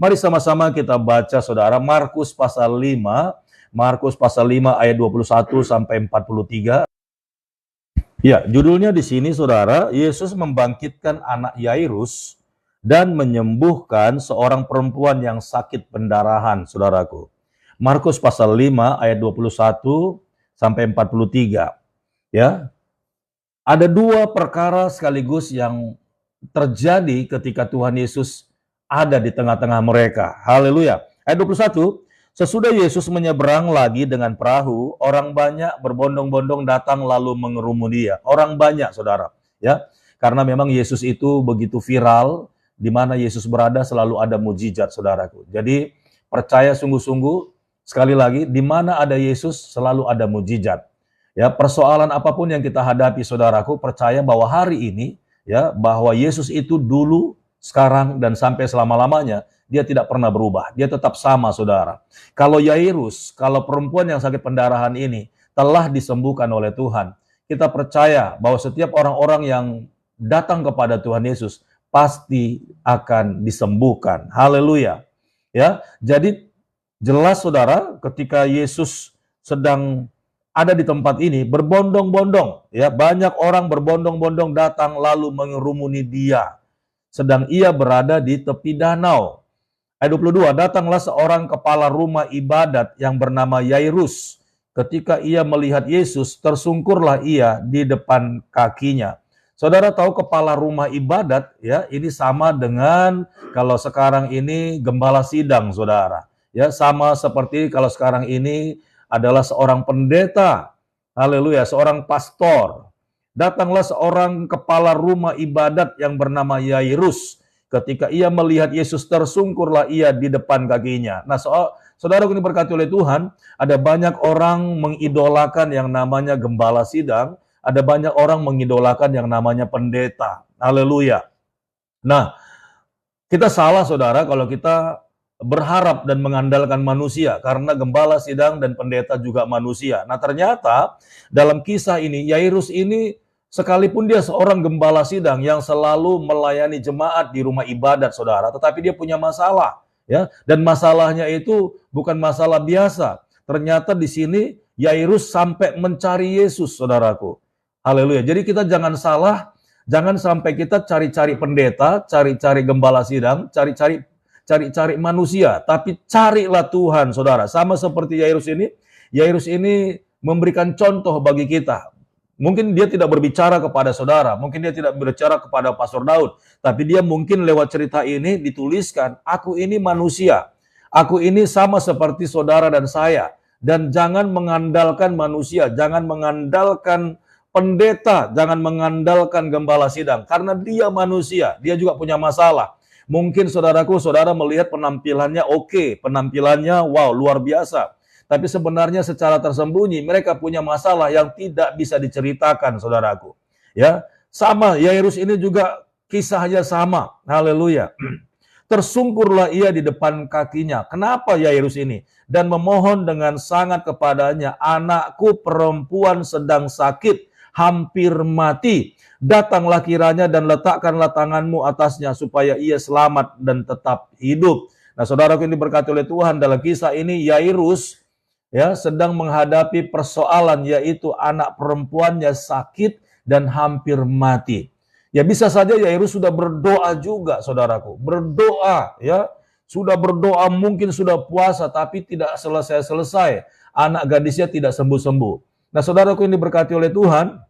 Mari sama-sama kita baca saudara Markus pasal 5, Markus pasal 5 ayat 21 sampai 43. Ya, judulnya di sini saudara, Yesus membangkitkan anak Yairus dan menyembuhkan seorang perempuan yang sakit pendarahan, saudaraku. Markus pasal 5 ayat 21 sampai 43. Ya. Ada dua perkara sekaligus yang terjadi ketika Tuhan Yesus ada di tengah-tengah mereka. Haleluya. Ayat 21, sesudah Yesus menyeberang lagi dengan perahu, orang banyak berbondong-bondong datang lalu mengerumuni dia. Orang banyak, saudara. Ya, karena memang Yesus itu begitu viral, di mana Yesus berada selalu ada mujizat, saudaraku. Jadi percaya sungguh-sungguh, sekali lagi, di mana ada Yesus selalu ada mujizat. Ya, persoalan apapun yang kita hadapi, saudaraku, percaya bahwa hari ini, ya, bahwa Yesus itu dulu, sekarang, dan sampai selama-lamanya, dia tidak pernah berubah. Dia tetap sama, saudara. Kalau Yairus, kalau perempuan yang sakit pendarahan ini telah disembuhkan oleh Tuhan, kita percaya bahwa setiap orang-orang yang datang kepada Tuhan Yesus pasti akan disembuhkan. Haleluya. Ya, jadi jelas, saudara, ketika Yesus sedang ada di tempat ini, berbondong-bondong, ya, banyak orang berbondong-bondong datang lalu mengerumuni dia, sedang ia berada di tepi danau. Ayat 22, datanglah seorang kepala rumah ibadat yang bernama Yairus. Ketika ia melihat Yesus, tersungkurlah ia di depan kakinya. Saudara tahu kepala rumah ibadat, ya, ini sama dengan kalau sekarang ini gembala sidang, saudara. Ya, sama seperti kalau sekarang ini adalah seorang pendeta, haleluya, seorang pastor. Datanglah seorang kepala rumah ibadat yang bernama Yairus. Ketika ia melihat Yesus, tersungkurlah ia di depan kakinya. Nah, saudara ini berkati oleh Tuhan, ada banyak orang mengidolakan yang namanya gembala sidang, ada banyak orang mengidolakan yang namanya pendeta. Haleluya. Nah, kita salah, saudara, kalau kita berharap dan mengandalkan manusia, karena gembala sidang dan pendeta juga manusia. Nah, ternyata dalam kisah ini, Yairus ini sekalipun dia seorang gembala sidang yang selalu melayani jemaat di rumah ibadat, saudara, tetapi dia punya masalah, ya. Dan masalahnya itu bukan masalah biasa. Ternyata di sini Yairus sampai mencari Yesus, saudaraku. Haleluya. Jadi kita jangan salah, jangan sampai kita cari-cari pendeta, cari-cari gembala sidang, cari-cari manusia, tapi carilah Tuhan, saudara. Sama seperti Yairus ini memberikan contoh bagi kita. Mungkin dia tidak berbicara kepada saudara, mungkin dia tidak berbicara kepada Pastor Daud, tapi dia mungkin lewat cerita ini dituliskan, aku ini manusia, aku ini sama seperti saudara dan saya, dan jangan mengandalkan manusia, jangan mengandalkan pendeta, jangan mengandalkan gembala sidang, karena dia manusia, dia juga punya masalah. Mungkin saudaraku, saudara melihat penampilannya oke, penampilannya wow, luar biasa. Tapi sebenarnya secara tersembunyi mereka punya masalah yang tidak bisa diceritakan, saudaraku. Ya, sama Yairus ini juga kisahnya sama. Haleluya. Tersungkurlah ia di depan kakinya. Kenapa Yairus ini? Dan memohon dengan sangat kepadanya, anakku perempuan sedang sakit, hampir mati. Datanglah kiranya dan letakkanlah tanganmu atasnya supaya ia selamat dan tetap hidup. Nah, saudaraku ini berkati oleh Tuhan, dalam kisah ini Yairus, ya, sedang menghadapi persoalan, yaitu anak perempuannya sakit dan hampir mati. Ya, bisa saja Yairus sudah berdoa juga, saudaraku. Berdoa, ya. Sudah berdoa, mungkin sudah puasa, tapi tidak selesai-selesai. Anak gadisnya tidak sembuh-sembuh. Nah, saudaraku ini berkati oleh Tuhan,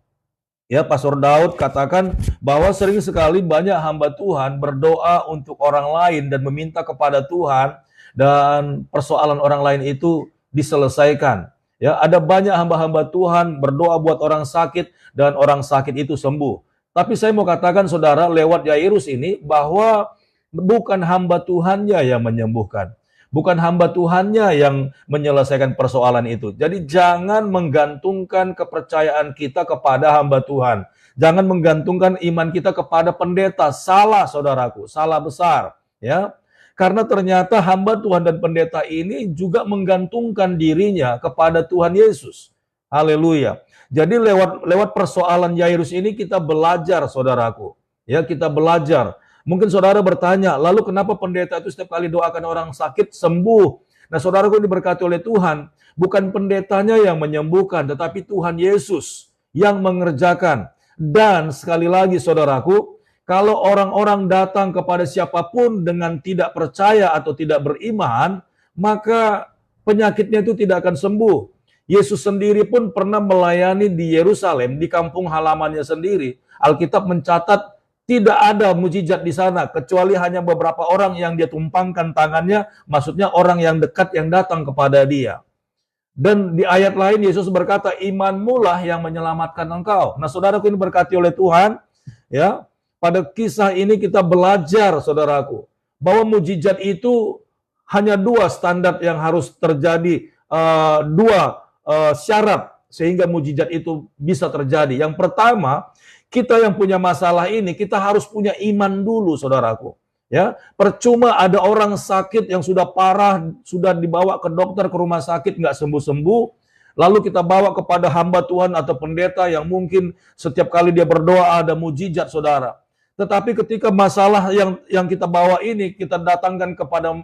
ya, Pastor Daud katakan bahwa sering sekali banyak hamba Tuhan berdoa untuk orang lain dan meminta kepada Tuhan, dan persoalan orang lain itu diselesaikan. Ya, ada banyak hamba-hamba Tuhan berdoa buat orang sakit dan orang sakit itu sembuh. Tapi saya mau katakan, saudara, lewat Yairus ini bahwa bukan hamba Tuhannya yang menyembuhkan. Bukan hamba Tuhannya yang menyelesaikan persoalan itu. Jadi jangan menggantungkan kepercayaan kita kepada hamba Tuhan. Jangan menggantungkan iman kita kepada pendeta. Salah, saudaraku, salah besar. Ya, karena ternyata hamba Tuhan dan pendeta ini juga menggantungkan dirinya kepada Tuhan Yesus. Haleluya. Jadi lewat persoalan Yairus ini kita belajar, saudaraku. Ya, kita belajar Mungkin saudara bertanya, lalu kenapa pendeta itu setiap kali doakan orang sakit sembuh? Nah, saudaraku diberkati oleh Tuhan, bukan pendetanya yang menyembuhkan, tetapi Tuhan Yesus yang mengerjakan. Dan sekali lagi saudaraku, kalau orang-orang datang kepada siapapun dengan tidak percaya atau tidak beriman, maka penyakitnya itu tidak akan sembuh. Yesus sendiri pun pernah melayani di Yerusalem, di kampung halamannya sendiri. Alkitab mencatat tidak ada mujizat di sana, kecuali hanya beberapa orang yang dia tumpangkan tangannya, maksudnya orang yang dekat yang datang kepada dia. Dan di ayat lain Yesus berkata, imanmu lah yang menyelamatkan engkau. Nah, saudaraku ini berkati oleh Tuhan, ya. Pada kisah ini kita belajar, saudaraku, bahwa mujizat itu hanya dua standar yang harus terjadi, dua syarat sehingga mujizat itu bisa terjadi. Yang pertama, kita yang punya masalah ini, kita harus punya iman dulu, saudaraku. Ya, percuma ada orang sakit yang sudah parah, sudah dibawa ke dokter, ke rumah sakit, nggak sembuh-sembuh, lalu kita bawa kepada hamba Tuhan atau pendeta yang mungkin setiap kali dia berdoa ada mujizat, saudara. Tetapi ketika masalah yang kita bawa ini, kita datangkan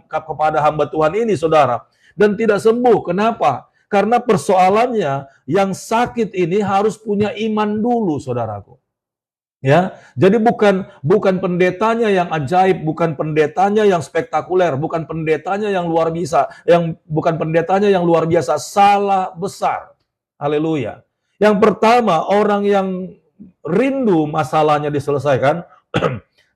kepada hamba Tuhan ini, saudara, dan tidak sembuh. Kenapa? Karena persoalannya yang sakit ini harus punya iman dulu, saudaraku. Ya, jadi bukan pendetanya yang ajaib, bukan pendetanya yang spektakuler, bukan pendetanya yang luar biasa, bukan pendetanya yang luar biasa, salah besar. Haleluya. Yang pertama, orang yang rindu masalahnya diselesaikan,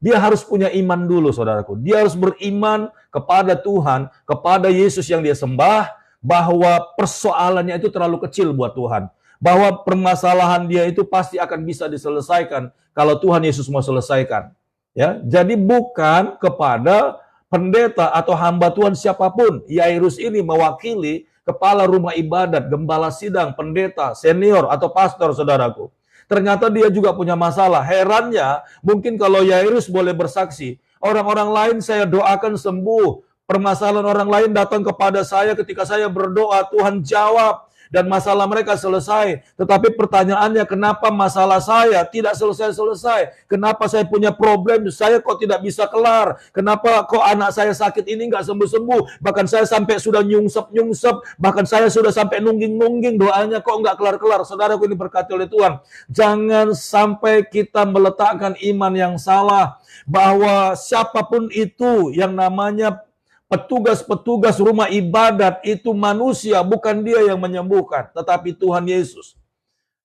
dia harus punya iman dulu, saudaraku. Dia harus beriman kepada Tuhan, kepada Yesus yang dia sembah, bahwa persoalannya itu terlalu kecil buat Tuhan. Bahwa permasalahan dia itu pasti akan bisa diselesaikan kalau Tuhan Yesus mau selesaikan. Ya, jadi bukan kepada pendeta atau hamba Tuhan siapapun. Yairus ini mewakili kepala rumah ibadat, gembala sidang, pendeta, senior atau pastor, saudaraku. Ternyata dia juga punya masalah. Herannya, mungkin kalau Yairus boleh bersaksi, orang-orang lain saya doakan sembuh, permasalahan orang lain datang kepada saya ketika saya berdoa, Tuhan jawab. Dan masalah mereka selesai. Tetapi pertanyaannya, kenapa masalah saya tidak selesai-selesai? Kenapa saya punya problem, saya kok tidak bisa kelar? Kenapa kok anak saya sakit ini nggak sembuh-sembuh? Bahkan saya sampai sudah nyungsep-nyungsep, bahkan saya sudah sampai nungging-nungging, doanya kok nggak kelar-kelar. Saudaraku ini berkati oleh Tuhan. Jangan sampai kita meletakkan iman yang salah, bahwa siapapun itu yang namanya petugas-petugas rumah ibadat itu manusia, bukan dia yang menyembuhkan, tetapi Tuhan Yesus.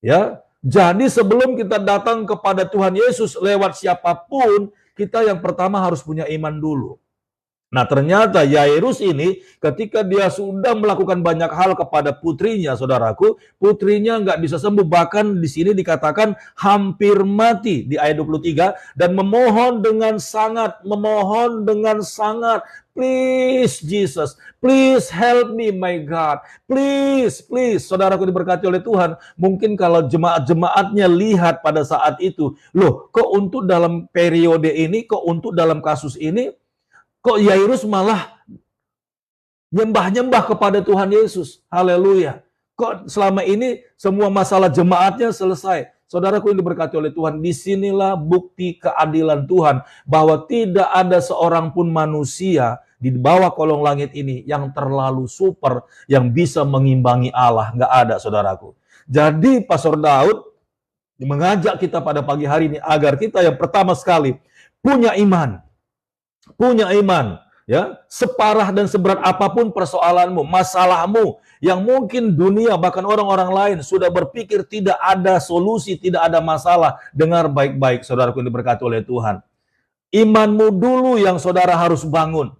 Ya, jadi sebelum kita datang kepada Tuhan Yesus lewat siapapun, kita yang pertama harus punya iman dulu. Nah, ternyata Yairus ini ketika dia sudah melakukan banyak hal kepada putrinya, saudaraku, putrinya nggak bisa sembuh. Bahkan di sini dikatakan hampir mati di ayat 23, dan memohon dengan sangat, please Jesus, please help me my God, please, saudaraku diberkati oleh Tuhan. Mungkin kalau jemaat-jemaatnya lihat pada saat itu, loh kok untuk dalam periode ini, kok untuk dalam kasus ini, kok Yairus malah nyembah-nyembah kepada Tuhan Yesus. Haleluya. Kok selama ini semua masalah jemaatnya selesai. Saudaraku yang diberkati oleh Tuhan, disinilah bukti keadilan Tuhan, bahwa tidak ada seorang pun manusia di bawah kolong langit ini yang terlalu super, yang bisa mengimbangi Allah. Nggak ada, saudaraku. Jadi Pastor Daud mengajak kita pada pagi hari ini, agar kita yang pertama sekali punya iman, ya, separah dan seberat apapun persoalanmu, masalahmu, yang mungkin dunia bahkan orang-orang lain sudah berpikir tidak ada solusi, tidak ada masalah. Dengar baik-baik, saudaraku yang diberkati oleh Tuhan. Imanmu dulu yang saudara harus bangun.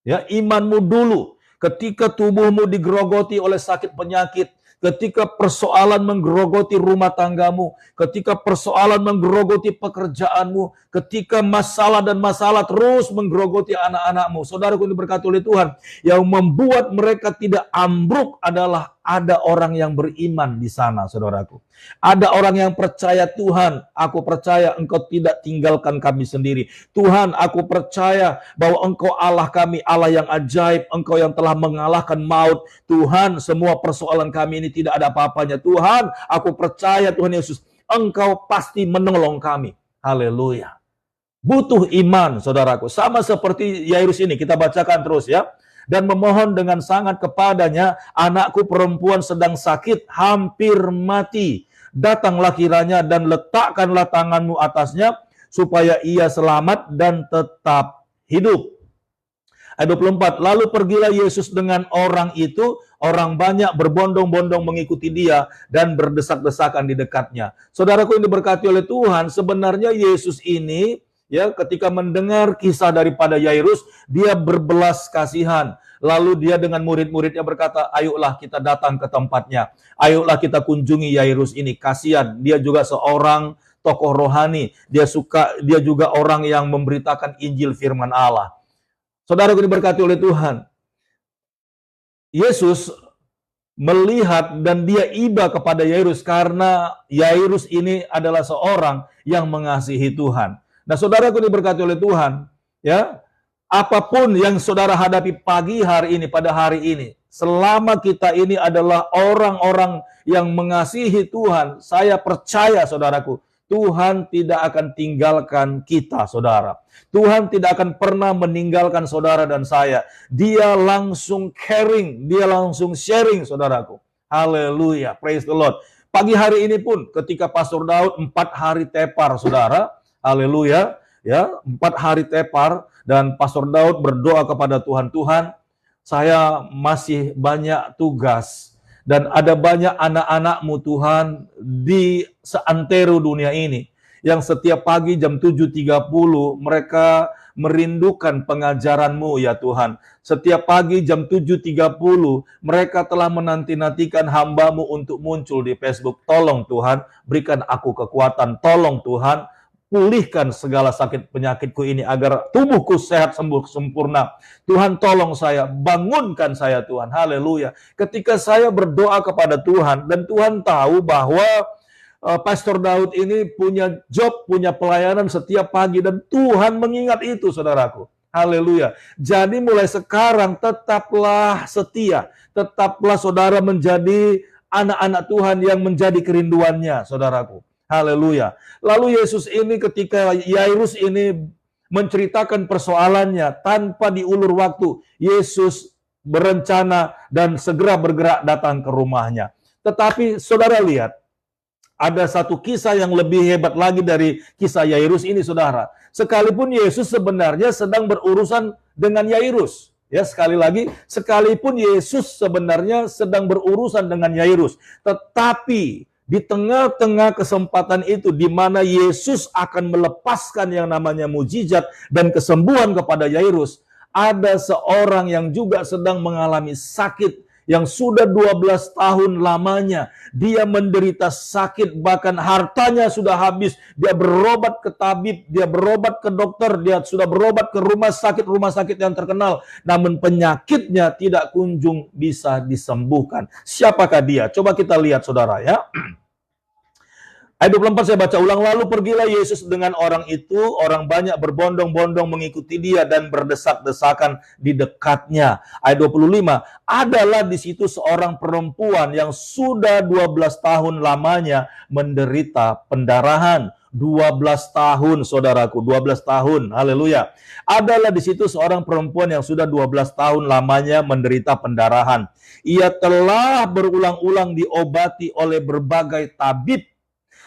Ya, imanmu dulu. Ketika tubuhmu digerogoti oleh sakit penyakit, ketika persoalan menggerogoti rumah tanggamu, ketika persoalan menggerogoti pekerjaanmu, ketika masalah dan masalah terus menggerogoti anak-anakmu, saudaraku yang diberkati oleh Tuhan, yang membuat mereka tidak ambruk adalah ada orang yang beriman di sana, saudaraku. Ada orang yang percaya, Tuhan, aku percaya Engkau tidak tinggalkan kami sendiri. Tuhan, aku percaya bahwa Engkau Allah kami, Allah yang ajaib, Engkau yang telah mengalahkan maut. Tuhan, semua persoalan kami ini tidak ada apa-apanya. Tuhan, aku percaya Tuhan Yesus, Engkau pasti menolong kami. Haleluya. butuh iman, saudaraku. Sama seperti Yairus ini, kita bacakan terus ya. Dan memohon dengan sangat kepadanya, anakku perempuan sedang sakit, hampir mati. Datanglah kiranya dan letakkanlah tanganmu atasnya, supaya ia selamat dan tetap hidup. Ayat 24, lalu pergilah Yesus dengan orang itu, orang banyak berbondong-bondong mengikuti dia dan berdesak-desakan di dekatnya. Saudaraku yang diberkati oleh Tuhan, sebenarnya Yesus ini ya ketika mendengar kisah daripada Yairus, dia berbelas kasihan. Lalu dia dengan murid-muridnya berkata, ayolah kita datang ke tempatnya. Ayolah kita kunjungi Yairus ini. Kasihan, dia juga seorang tokoh rohani. Dia juga orang yang memberitakan Injil firman Allah. Saudara yang diberkati oleh Tuhan, Yesus melihat dan dia iba kepada Yairus karena Yairus ini adalah seorang yang mengasihi Tuhan. Nah, saudara yang diberkati oleh Tuhan, ya, apapun yang saudara hadapi pagi hari ini, pada hari ini, selama kita ini adalah orang-orang yang mengasihi Tuhan, saya percaya saudaraku, Tuhan tidak akan tinggalkan kita, saudara. Tuhan tidak akan pernah meninggalkan saudara dan saya. Dia langsung caring, dia langsung sharing, saudaraku. Haleluya, praise the Lord. Pagi hari ini pun ketika Pastor Daud 4 hari tepar, saudara. Haleluya, ya, 4 hari tepar dan Pastor Daud berdoa kepada Tuhan, Tuhan, saya masih banyak tugas dan ada banyak anak-anak-Mu Tuhan di seantero dunia ini yang setiap pagi jam 7.30 mereka merindukan pengajaran-Mu ya Tuhan. Setiap pagi jam 7.30 mereka telah menanti-nantikan hamba-Mu untuk muncul di Facebook. Tolong Tuhan, berikan aku kekuatan. Tolong Tuhan, pulihkan segala sakit penyakitku ini agar tubuhku sehat sembuh sempurna. Tuhan tolong saya, bangunkan saya Tuhan. Haleluya. Ketika saya berdoa kepada Tuhan dan Tuhan tahu bahwa Pastor Daud ini punya job, punya pelayanan setiap pagi dan Tuhan mengingat itu saudaraku. Haleluya. Jadi mulai sekarang tetaplah setia. Tetaplah saudara menjadi anak-anak Tuhan yang menjadi kerinduannya saudaraku. Haleluya. Lalu Yesus ini ketika Yairus ini menceritakan persoalannya tanpa diulur waktu, Yesus berencana dan segera bergerak datang ke rumahnya. Tetapi saudara lihat, ada satu kisah yang lebih hebat lagi dari kisah Yairus ini, saudara. Sekalipun Yesus sebenarnya sedang berurusan dengan Yairus. Ya, sekali lagi, sekalipun Yesus sebenarnya sedang berurusan dengan Yairus, tetapi di tengah-tengah kesempatan itu di mana Yesus akan melepaskan yang namanya mujizat dan kesembuhan kepada Yairus, ada seorang yang juga sedang mengalami sakit yang sudah 12 tahun lamanya. Dia menderita sakit, bahkan hartanya sudah habis. Dia berobat ke tabib, dia berobat ke dokter, dia sudah berobat ke rumah sakit yang terkenal. Namun penyakitnya tidak kunjung bisa disembuhkan. Siapakah dia? Coba kita lihat saudara ya. Ayat 24 saya baca ulang. Lalu pergilah Yesus dengan orang itu, orang banyak berbondong-bondong mengikuti dia dan berdesak-desakan di dekatnya. Ayat 25, adalah di situ seorang perempuan yang sudah 12 tahun lamanya menderita pendarahan. 12 tahun saudaraku, 12 tahun. Haleluya. Adalah di situ seorang perempuan yang sudah 12 tahun lamanya menderita pendarahan. Ia telah berulang-ulang diobati oleh berbagai tabib,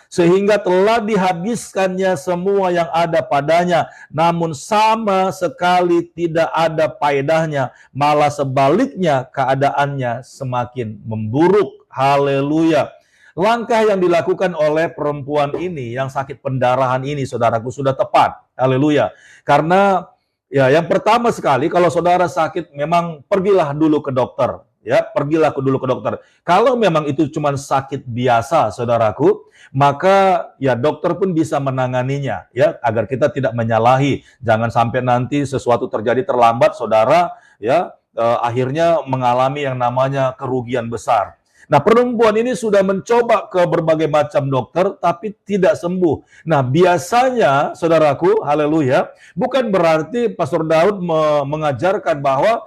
sehingga telah dihabiskannya semua yang ada padanya, namun sama sekali tidak ada faedahnya, malah sebaliknya keadaannya semakin memburuk. Haleluya. Langkah yang dilakukan oleh perempuan ini yang sakit pendarahan ini, saudaraku, sudah tepat. Haleluya. Karena ya, yang pertama sekali kalau saudara sakit memang pergilah dulu ke dokter. Ya, pergilah dulu ke dokter. Kalau memang itu cuma sakit biasa, saudaraku, maka ya dokter pun bisa menanganinya, ya, agar kita tidak menyalahi. Jangan sampai nanti sesuatu terjadi terlambat, saudara, ya, akhirnya mengalami yang namanya kerugian besar. Nah, perempuan ini sudah mencoba ke berbagai macam dokter, tapi tidak sembuh. Nah, biasanya, saudaraku, haleluya, bukan berarti Pastor Daud mengajarkan bahwa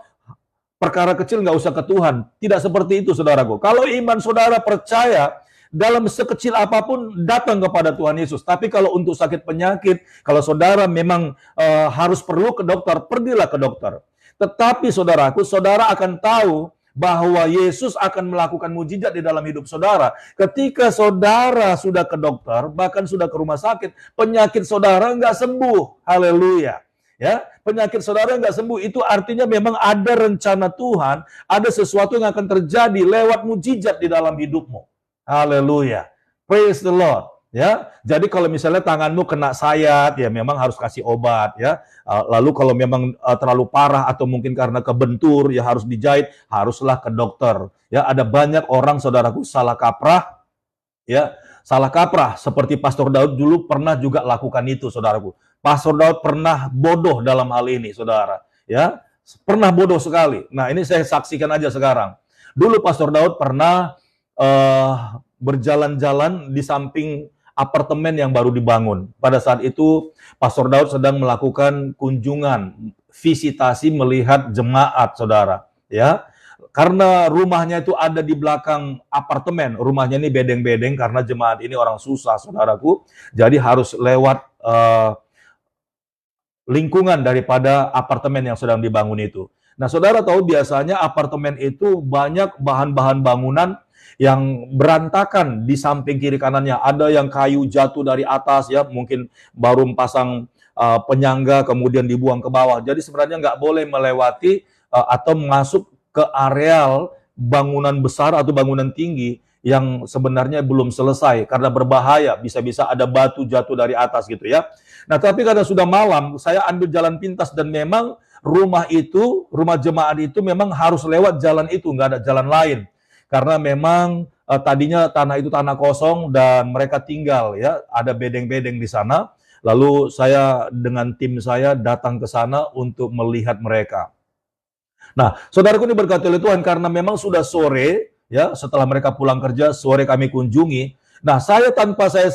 perkara kecil nggak usah ke Tuhan. Tidak seperti itu, saudaraku. Kalau iman saudara percaya dalam sekecil apapun datang kepada Tuhan Yesus. Tapi kalau untuk sakit penyakit, kalau saudara memang harus perlu ke dokter, pergilah ke dokter. Tetapi saudaraku, saudara akan tahu bahwa Yesus akan melakukan mujizat di dalam hidup saudara. Ketika saudara sudah ke dokter, bahkan sudah ke rumah sakit, penyakit saudara nggak sembuh. Haleluya. Ya, penyakit saudara nggak sembuh, itu artinya memang ada rencana Tuhan, ada sesuatu yang akan terjadi lewat mujizat di dalam hidupmu. Haleluya. Praise the Lord. Ya, jadi kalau misalnya tanganmu kena sayat, ya memang harus kasih obat, ya. Lalu kalau memang terlalu parah atau mungkin karena kebentur, ya harus dijahit, haruslah ke dokter. Ya, ada banyak orang saudaraku salah kaprah, ya, salah kaprah. Seperti Pastor Daud dulu pernah juga lakukan itu, saudaraku. Pastor Daud pernah bodoh dalam hal ini, saudara. Ya, pernah bodoh sekali. Nah, ini saya saksikan aja sekarang. Dulu Pastor Daud pernah berjalan-jalan di samping apartemen yang baru dibangun. Pada saat itu Pastor Daud sedang melakukan kunjungan, visitasi melihat jemaat, saudara. Ya, karena rumahnya itu ada di belakang apartemen. Rumahnya ini bedeng-bedeng karena jemaat ini orang susah, saudaraku. Jadi harus lewat lingkungan daripada apartemen yang sedang dibangun itu. Nah, saudara tahu biasanya apartemen itu banyak bahan-bahan bangunan yang berantakan di samping kiri kanannya. Ada yang kayu jatuh dari atas, ya, mungkin baru pasang penyangga kemudian dibuang ke bawah. Jadi sebenarnya nggak boleh melewati atau masuk ke areal bangunan besar atau bangunan tinggi yang sebenarnya belum selesai karena berbahaya, bisa-bisa ada batu jatuh dari atas gitu, ya. Nah, tapi karena sudah malam, saya ambil jalan pintas dan memang rumah jemaat itu memang harus lewat jalan itu, nggak ada jalan lain. Karena memang tadinya tanah itu tanah kosong dan mereka tinggal, ya, ada bedeng-bedeng di sana. Lalu saya dengan tim saya datang ke sana untuk melihat mereka. Nah, saudaraku ini berkati oleh Tuhan karena memang sudah sore, ya, setelah mereka pulang kerja, sore kami kunjungi. Nah, saya tanpa saya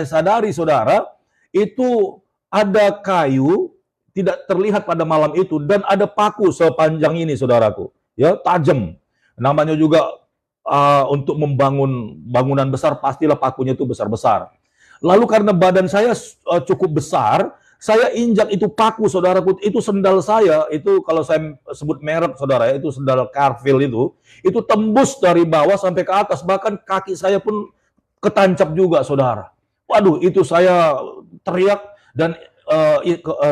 sadari, saudara, itu ada kayu tidak terlihat pada malam itu dan ada paku sepanjang ini, saudaraku, ya, tajam. Namanya juga untuk membangun bangunan besar, pastilah pakunya itu besar-besar. Lalu karena badan saya cukup besar, saya injak itu paku, saudaraku, itu sendal saya, itu kalau saya sebut merek, saudara, itu sendal Carvel itu tembus dari bawah sampai ke atas, bahkan kaki saya pun ketancap juga, saudara. Waduh, itu saya teriak dan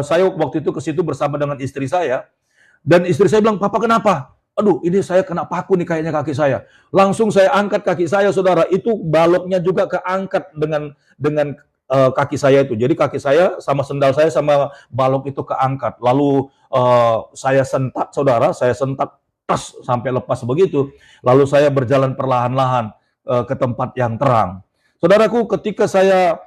saya waktu itu ke situ bersama dengan istri saya, dan istri saya bilang, "Papa kenapa?" "Aduh, ini saya kena paku nih kayaknya kaki saya." Langsung saya angkat kaki saya, saudara. Itu baloknya juga keangkat dengan kaki saya itu. Jadi kaki saya sama sendal saya sama balok itu keangkat. Lalu saya sentak, saudara. Saya sentak tas sampai lepas begitu. Lalu saya berjalan perlahan-lahan ke tempat yang terang. Saudaraku, ketika saya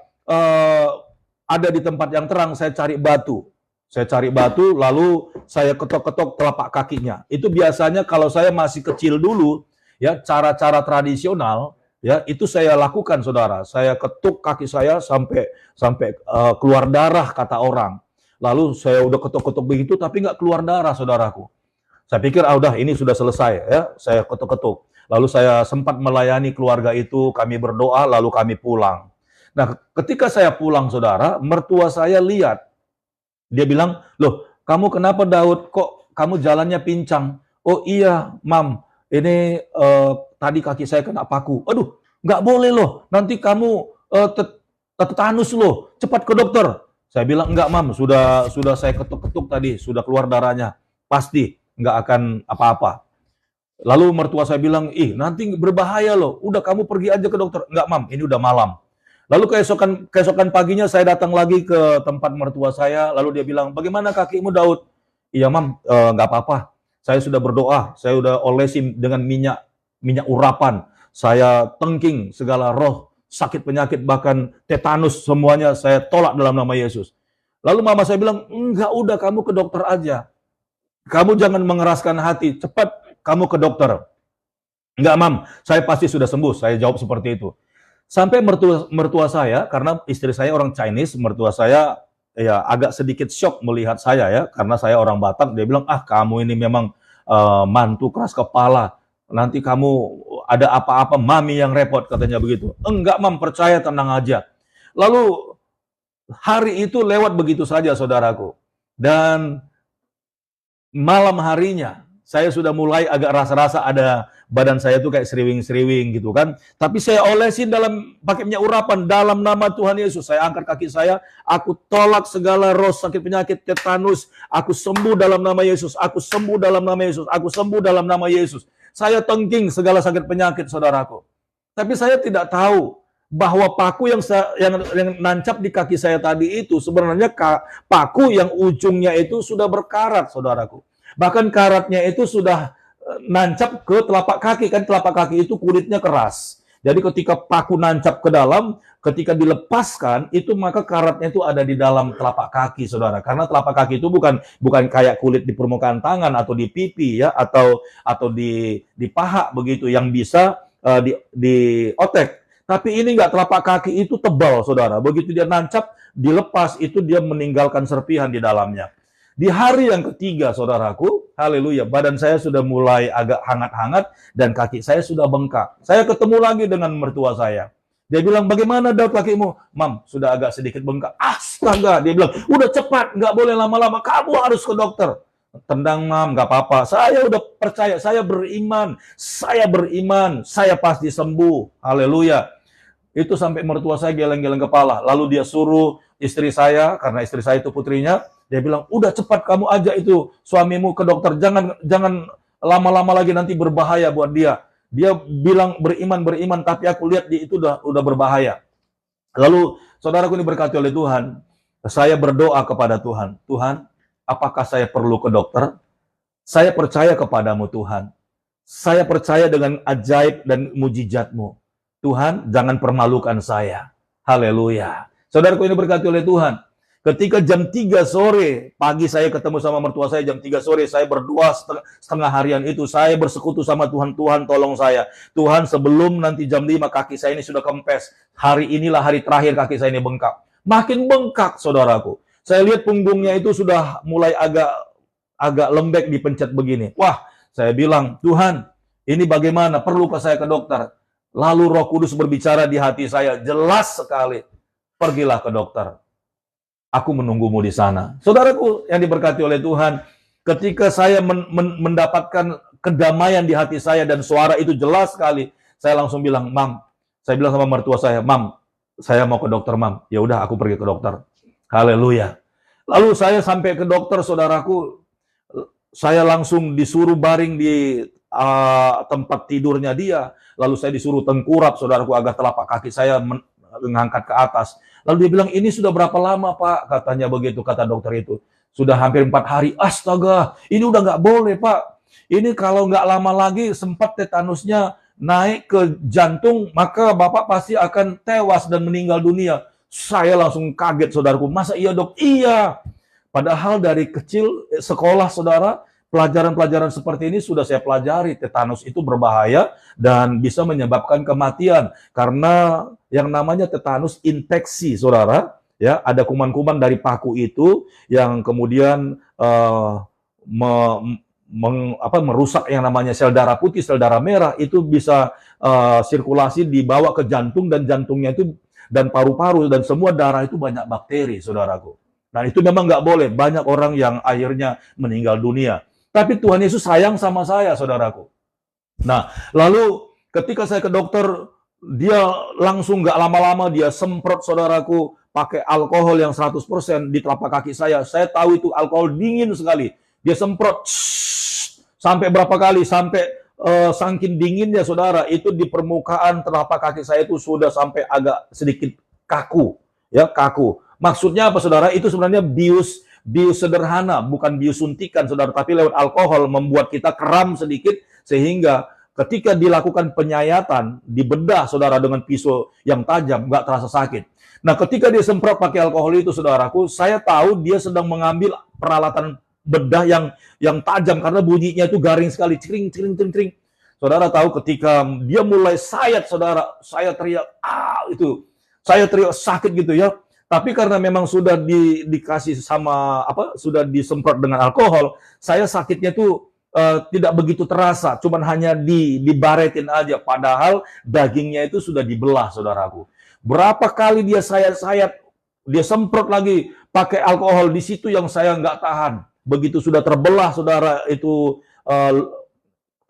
ada di tempat yang terang, saya cari batu. Saya cari batu, lalu saya ketok-ketok telapak kakinya. Itu biasanya kalau saya masih kecil dulu, ya, cara-cara tradisional, ya, itu saya lakukan, saudara. Saya ketuk kaki saya sampai keluar darah, kata orang. Lalu saya udah ketuk-ketuk begitu, tapi nggak keluar darah, saudaraku. Saya pikir, udah ini sudah selesai, ya. Saya ketuk-ketuk. Lalu saya sempat melayani keluarga itu, kami berdoa, lalu kami pulang. Nah, ketika saya pulang, saudara, mertua saya lihat. Dia bilang, "Loh, kamu kenapa, Daud? Kok kamu jalannya pincang?" "Oh iya, Mam, ini tadi kaki saya kena paku." "Aduh, nggak boleh loh, nanti kamu tetanus loh, cepat ke dokter." Saya bilang, "Enggak, Mam, sudah saya ketuk-ketuk tadi, sudah keluar darahnya, pasti nggak akan apa-apa." Lalu mertua saya bilang, "Ih, nanti berbahaya loh, udah kamu pergi aja ke dokter." "Enggak, Mam, ini udah malam." Lalu keesokan paginya saya datang lagi ke tempat mertua saya, lalu dia bilang, "Bagaimana kakimu, Daud?" "Iya, Mam, nggak apa-apa. Saya sudah berdoa, saya sudah olesin dengan minyak urapan. Saya tengking segala roh, sakit penyakit, bahkan tetanus, semuanya saya tolak dalam nama Yesus." Lalu mama saya bilang, "Enggak, udah kamu ke dokter aja. Kamu jangan mengeraskan hati, cepat kamu ke dokter." "Enggak, Mam, saya pasti sudah sembuh." Saya jawab seperti itu. Sampai mertua saya, karena istri saya orang Chinese, mertua saya ya agak sedikit shock melihat saya, ya, karena saya orang Batak. Dia bilang, "Ah, kamu ini memang mantu keras kepala. Nanti kamu ada apa-apa, mami yang repot, katanya begitu. Enggak, Mam, percaya, tenang aja. Lalu hari itu lewat begitu saja, saudaraku. Dan malam harinya, saya sudah mulai agak rasa-rasa ada badan saya tuh kayak seriwing-seriwing gitu kan. Tapi saya olesin pakai minyak urapan dalam nama Tuhan Yesus. Saya angkat kaki saya, aku tolak segala roh sakit penyakit tetanus. Aku sembuh dalam nama Yesus. Aku sembuh dalam nama Yesus. Aku sembuh dalam nama Yesus. Saya tengking segala sakit penyakit, saudaraku. Tapi saya tidak tahu bahwa paku yang nancap di kaki saya tadi itu sebenarnya paku yang ujungnya itu sudah berkarat, saudaraku. Bahkan karatnya itu sudah nancap ke telapak kaki, kan telapak kaki itu kulitnya keras. Jadi ketika paku nancap ke dalam, ketika dilepaskan itu maka karatnya itu ada di dalam telapak kaki, saudara. Karena telapak kaki itu bukan kayak kulit di permukaan tangan atau di pipi ya, atau di paha begitu yang bisa di otek. Tapi ini enggak, telapak kaki itu tebal, saudara. Begitu dia nancap, dilepas, itu dia meninggalkan serpihan di dalamnya. Di hari yang ketiga, saudaraku, haleluya, badan saya sudah mulai agak hangat-hangat dan kaki saya sudah bengkak. Saya ketemu lagi dengan mertua saya. Dia bilang, bagaimana Daud kakimu? Mam, sudah agak sedikit bengkak. Astaga, dia bilang, udah cepat, nggak boleh lama-lama, kamu harus ke dokter. Tendang, Mam, nggak apa-apa. Saya udah percaya, saya beriman, saya pasti sembuh. Haleluya. Itu sampai mertua saya geleng-geleng kepala. Lalu dia suruh istri saya, karena istri saya itu putrinya, dia bilang, udah cepat kamu ajak itu suamimu ke dokter. Jangan lama-lama lagi, nanti berbahaya buat dia. Dia bilang beriman, tapi aku lihat dia itu udah berbahaya. Lalu saudaraku ini berkati oleh Tuhan, saya berdoa kepada Tuhan. Tuhan, apakah saya perlu ke dokter? Saya percaya kepadamu, Tuhan. Saya percaya dengan ajaib dan mujizat-Mu. Tuhan, jangan permalukan saya. Haleluya. Saudaraku ini berkati oleh Tuhan. Ketika jam 3 sore, pagi saya ketemu sama mertua saya, jam 3 sore, saya berdoa setengah harian itu. Saya bersekutu sama Tuhan, Tuhan tolong saya. Tuhan, sebelum nanti jam 5 kaki saya ini sudah kempes. Hari inilah hari terakhir kaki saya ini bengkak. Makin bengkak, saudaraku. Saya lihat punggungnya itu sudah mulai agak lembek dipencet begini. Wah, saya bilang, Tuhan, ini bagaimana? Perlukah saya ke dokter? Lalu Roh Kudus berbicara di hati saya, jelas sekali, pergilah ke dokter. Aku menunggumu di sana. Saudaraku yang diberkati oleh Tuhan, ketika saya mendapatkan kedamaian di hati saya dan suara itu jelas sekali, saya langsung bilang, Mam, saya bilang sama mertua saya, Mam, saya mau ke dokter, Mam. Ya udah, aku pergi ke dokter. Haleluya. Lalu saya sampai ke dokter, saudaraku, saya langsung disuruh baring di tempat tidurnya dia. Lalu saya disuruh tengkurap, saudaraku, agar telapak kaki saya mengangkat ke atas. Lalu dia bilang, ini sudah berapa lama, Pak? Katanya begitu, kata dokter itu. Sudah hampir 4 hari. Astaga, ini udah nggak boleh, Pak. Ini kalau nggak lama lagi sempat tetanusnya naik ke jantung, maka Bapak pasti akan tewas dan meninggal dunia. Saya langsung kaget, saudaraku. Masa iya, Dok? Iya. Padahal dari kecil sekolah, saudara, pelajaran-pelajaran seperti ini sudah saya pelajari. Tetanus itu berbahaya dan bisa menyebabkan kematian. Karena yang namanya tetanus infeksi, saudara. Ya, ada kuman-kuman dari paku itu yang kemudian merusak yang namanya sel darah putih, sel darah merah. Itu bisa sirkulasi dibawa ke jantung, dan jantungnya itu dan paru-paru dan semua darah itu banyak bakteri, saudaraku. Nah, itu memang nggak boleh. Banyak orang yang akhirnya meninggal dunia. Tapi Tuhan Yesus sayang sama saya, saudaraku. Nah, lalu ketika saya ke dokter, dia langsung nggak lama-lama dia semprot, saudaraku, pakai alkohol yang 100% di telapak kaki saya. Saya tahu itu alkohol dingin sekali. Dia semprot sampai berapa kali, sampai saking dinginnya, saudara, itu di permukaan telapak kaki saya itu sudah sampai agak sedikit kaku, ya, kaku. Maksudnya apa, saudara? Itu sebenarnya bius sederhana, bukan bius suntikan, saudara, tapi lewat alkohol membuat kita kram sedikit, sehingga ketika dilakukan penyayatan di bedah, saudara, dengan pisau yang tajam, nggak terasa sakit. Nah, ketika dia semprot pakai alkohol itu, saudaraku, saya tahu dia sedang mengambil peralatan bedah yang tajam, karena bunyinya itu garing sekali, cering, cering, cering, cering. Saudara tahu ketika dia mulai sayat, saudara, saya teriak, itu, saya teriak sakit gitu ya. Tapi karena memang sudah dikasih sama sudah disemprot dengan alkohol, saya sakitnya tuh tidak begitu terasa, cuman hanya dibaretin aja, padahal dagingnya itu sudah dibelah, saudaraku. Berapa kali dia sayat-sayat, dia semprot lagi pakai alkohol di situ yang saya nggak tahan. Begitu sudah terbelah, saudara, itu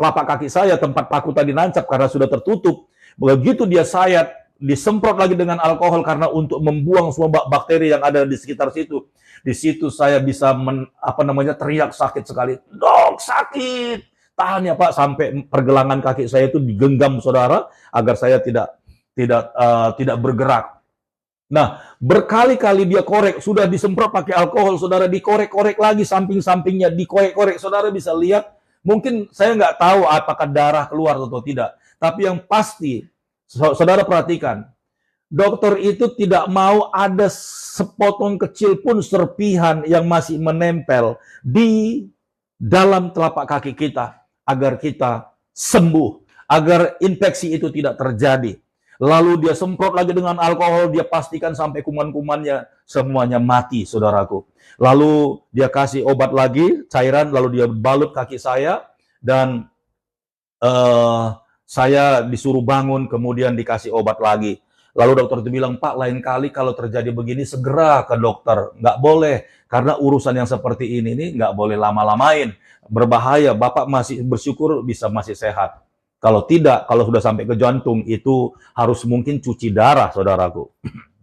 telapak kaki saya, tempat paku tadi nancap karena sudah tertutup. Begitu dia sayat, disemprot lagi dengan alkohol karena untuk membuang semua bakteri yang ada di sekitar situ. Di situ saya bisa teriak sakit sekali. Dok, sakit. Tahan ya Pak, sampai pergelangan kaki saya itu digenggam, saudara, agar saya tidak bergerak. Nah, berkali-kali dia korek, sudah disemprot pakai alkohol, saudara, dikorek-korek lagi samping-sampingnya, dikorek-korek, saudara bisa lihat. Mungkin saya nggak tahu apakah darah keluar atau tidak, tapi yang pasti, saudara perhatikan, dokter itu tidak mau ada sepotong kecil pun serpihan yang masih menempel di dalam telapak kaki kita, agar kita sembuh, agar infeksi itu tidak terjadi. Lalu dia semprot lagi dengan alkohol, dia pastikan sampai kuman-kumannya semuanya mati, saudaraku. Lalu dia kasih obat lagi, cairan, lalu dia balut kaki saya, dan saya disuruh bangun, kemudian dikasih obat lagi. Lalu dokter itu bilang, Pak, lain kali kalau terjadi begini, segera ke dokter. Nggak boleh, karena urusan yang seperti ini nggak boleh lama-lamain. Berbahaya, Bapak masih bersyukur bisa masih sehat. Kalau tidak, kalau sudah sampai ke jantung, itu harus mungkin cuci darah, saudaraku.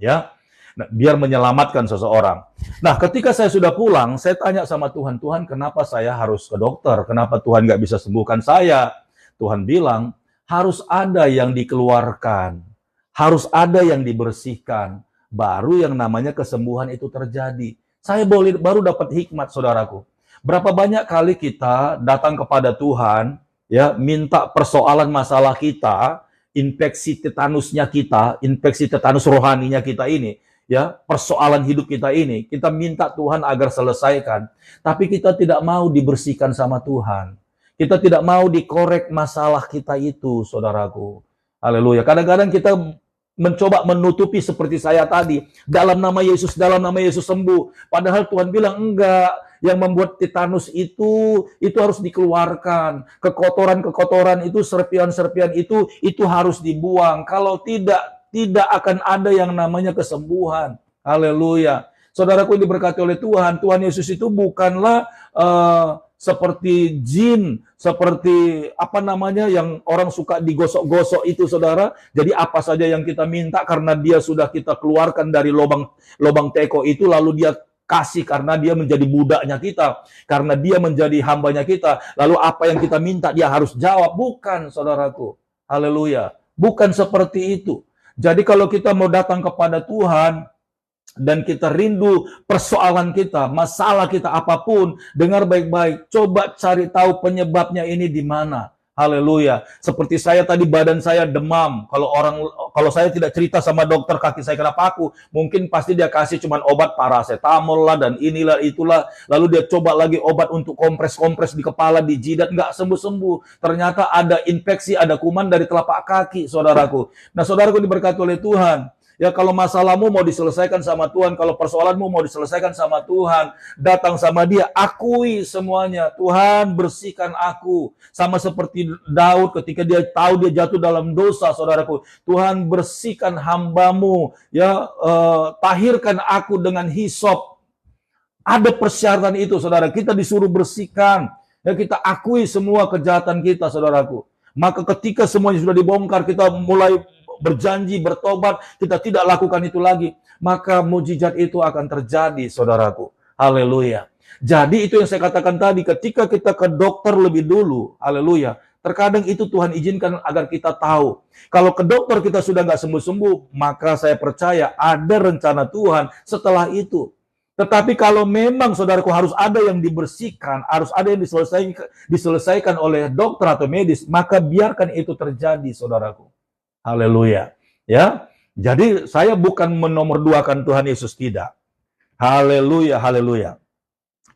Ya, nah, biar menyelamatkan seseorang. Nah, ketika saya sudah pulang, saya tanya sama Tuhan, Tuhan, kenapa saya harus ke dokter? Kenapa Tuhan nggak bisa sembuhkan saya? Tuhan bilang, harus ada yang dikeluarkan, harus ada yang dibersihkan, baru yang namanya kesembuhan itu terjadi. Saya baru dapat hikmat, saudaraku. Berapa banyak kali kita datang kepada Tuhan, ya, minta persoalan masalah kita, infeksi tetanusnya kita, infeksi tetanus rohaninya kita ini, ya, persoalan hidup kita ini, kita minta Tuhan agar selesaikan, tapi kita tidak mau dibersihkan sama Tuhan. Kita tidak mau dikorek masalah kita itu, saudaraku. Haleluya. Kadang-kadang kita mencoba menutupi seperti saya tadi, dalam nama Yesus sembuh. Padahal Tuhan bilang enggak. Yang membuat tetanus itu harus dikeluarkan. Kekotoran-kekotoran itu, serpian-serpian itu harus dibuang. Kalau tidak akan ada yang namanya kesembuhan. Haleluya. Saudaraku yang diberkati oleh Tuhan, Tuhan Yesus itu bukanlah seperti jin, seperti yang orang suka digosok-gosok itu, saudara. Jadi apa saja yang kita minta karena dia sudah kita keluarkan dari lubang teko itu, lalu dia kasih karena dia menjadi budaknya kita, karena dia menjadi hambanya kita. Lalu apa yang kita minta dia harus jawab. Bukan, saudaraku. Haleluya. Bukan seperti itu. Jadi kalau kita mau datang kepada Tuhan dan kita rindu persoalan kita, masalah kita apapun, dengar baik-baik, coba cari tahu penyebabnya ini di mana. Haleluya. Seperti saya tadi, badan saya demam. Kalau saya tidak cerita sama dokter kaki saya kena paku, mungkin pasti dia kasih cuman obat paracetamol lah dan inilah itulah. Lalu dia coba lagi obat untuk kompres-kompres di kepala, di jidat, nggak sembuh-sembuh. Ternyata ada infeksi, ada kuman dari telapak kaki, saudaraku. Nah, saudaraku diberkati oleh Tuhan. Ya, kalau masalahmu mau diselesaikan sama Tuhan, kalau persoalanmu mau diselesaikan sama Tuhan, datang sama Dia, akui semuanya. Tuhan, bersihkan aku. Sama seperti Daud ketika dia tahu dia jatuh dalam dosa, saudaraku. Tuhan, bersihkan hamba-Mu, ya, tahirkan aku dengan hisop. Ada persyaratan itu, saudara. Kita disuruh bersihkan. Ya, kita akui semua kejahatan kita, saudaraku. Maka ketika semuanya sudah dibongkar, kita mulai berjanji, bertobat, kita tidak lakukan itu lagi, maka mujizat itu akan terjadi, saudaraku. Haleluya. Jadi itu yang saya katakan tadi, ketika kita ke dokter lebih dulu, haleluya, terkadang itu Tuhan izinkan agar kita tahu. Kalau ke dokter kita sudah nggak sembuh-sembuh, maka saya percaya ada rencana Tuhan setelah itu. Tetapi kalau memang, saudaraku, harus ada yang dibersihkan, harus ada yang diselesaikan oleh dokter atau medis, maka biarkan itu terjadi, saudaraku. Haleluya. Ya. Jadi saya bukan menomorduakan Tuhan Yesus, tidak. Haleluya, haleluya.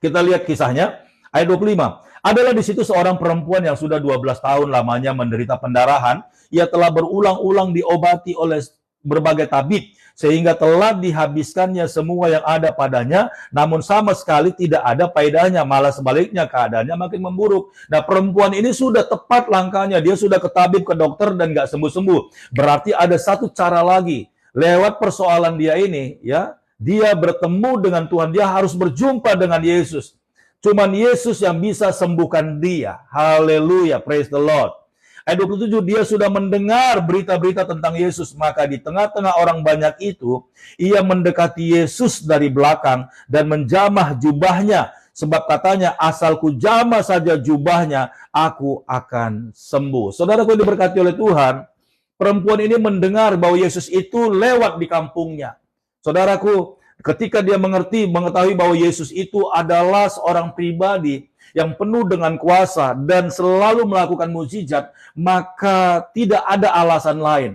Kita lihat kisahnya ayat 25. Adalah di situ seorang perempuan yang sudah 12 tahun lamanya menderita pendarahan. Ia telah berulang-ulang diobati oleh berbagai tabib, sehingga telah dihabiskannya semua yang ada padanya, namun sama sekali tidak ada faedahnya, malah sebaliknya keadaannya makin memburuk. Nah, perempuan ini sudah tepat langkahnya, dia sudah ke tabib, ke dokter, dan nggak sembuh-sembuh. Berarti ada satu cara lagi, lewat persoalan dia ini, ya, dia bertemu dengan Tuhan, dia harus berjumpa dengan Yesus. Cuman Yesus yang bisa sembuhkan dia. Haleluya, praise the Lord. Ayat 27, dia sudah mendengar berita-berita tentang Yesus, maka di tengah-tengah orang banyak itu, ia mendekati Yesus dari belakang dan menjamah jubahnya, sebab katanya, asalku jamah saja jubahnya, aku akan sembuh. Saudaraku yang diberkati oleh Tuhan, perempuan ini mendengar bahwa Yesus itu lewat di kampungnya. Saudaraku, ketika dia mengetahui bahwa Yesus itu adalah seorang pribadi yang penuh dengan kuasa dan selalu melakukan mukjizat, maka tidak ada alasan lain.